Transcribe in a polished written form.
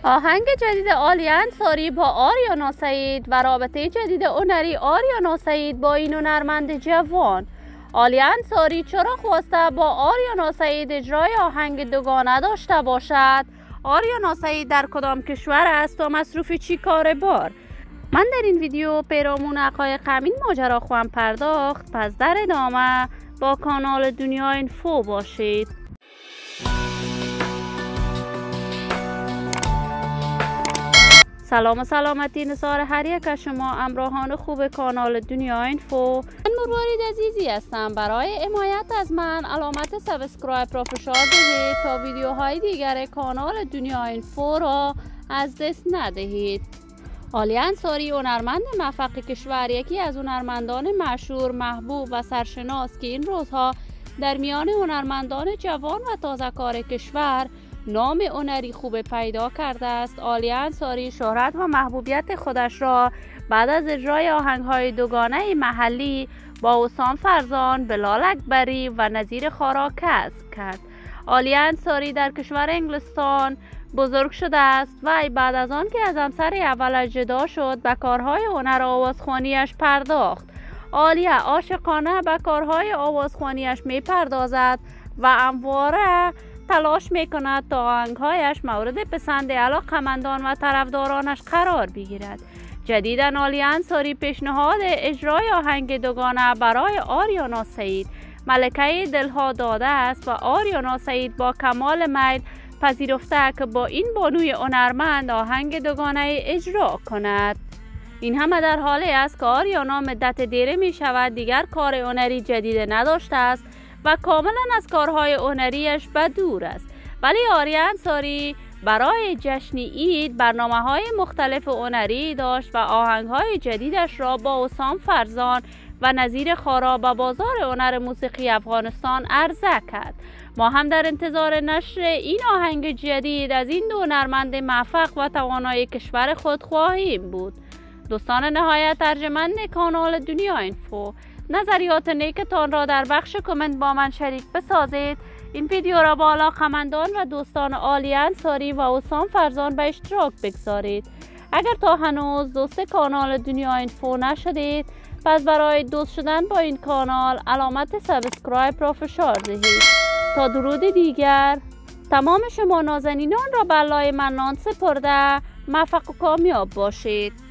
آهنگ جدید آلیا انصاری با آریانا سعید و رابطه جدید هنری آریانا سعید با این هنرمند جوان. آلیا انصاری چرا خواسته با آریانا سعید اجرای آهنگ دوگانه داشته باشد؟ آریانا سعید در کدام کشور است و مصروف چی کار بار؟ من در این ویدیو پیرامون حقایق همین ماجرا خواهم پرداخت، پس در ادامه با کانال دنیا اینفو باشید. سلام و سلامتی نثار هر یک از شما همراهان خوب کانال دنیا اینفو. من مروارید عزیزی هستم. برای حمایت از من علامت سابسکرایب را فشار دهید تا ویدیوهای دیگر کانال دنیا اینفو را از دست ندهید. آلیا انصاری هنرمند موفق کشور، یکی از هنرمندان مشهور، محبوب و سرشناس که این روزها در میان هنرمندان جوان و تازه کار کشور نام هنری خوب پیدا کرده است. آلیا انصاری شهرت و محبوبیت خودش را بعد از اجرای آهنگ‌های دوگانه محلی با حسام فرزان، بلال اکبری و نظیر خارا کسب کرد. آلیا انصاری در کشور انگلستان بزرگ شده است و بعد از آن که از همسر اولش جدا شد به کارهای هنر آوازخوانیش پرداخت. آلیا عاشقانه به کارهای آوازخوانیش می پردازد و همواره تلاش می کند تا آهنگهایش مورد پسند علاقه‌مندان و طرفدارانش قرار بگیرد. جدیداً آلیا انصاری پیشنهاد اجرای آهنگ دوگانه برای آریانا سعید، ملکه دلها داده است و آریانا سعید با کمال میل پذیرفته که با این بانوی هنرمند آهنگ دوگانه اجرا کند. این همه در حالی است که آریانا مدت دیره می شود دیگر کار هنری جدید نداشته است و کاملا از کارهای هنریش به دور است، ولی آلیا انصاری برای جشن عید برنامه‌های مختلف هنری داشت و آهنگ‌های جدیدش را با حسام فرزان و نظیر خارا به بازار هنر موسیقی افغانستان عرضه کرد. ما هم در انتظار نشر این آهنگ جدید از این دو هنرمند موفق و توانای کشور خود خواهیم بود. دوستان نهایت ارجمند کانال دنیا اینفو، نظریات نیکتان را در بخش کامنت با من شریک بسازید. این ویدیو را با علاقه‌مندان و دوستان آلیا انصاری و حسام فرزان به اشتراک بگذارید. اگر تا هنوز دوست کانال دنیا اینفو نشدید، پس برای دوست شدن با این کانال علامت سابسکرایب را فشار دهید. تا درود دیگر، تمام شما نازنینان را به لای منان سپرده موفق و کامیاب باشید.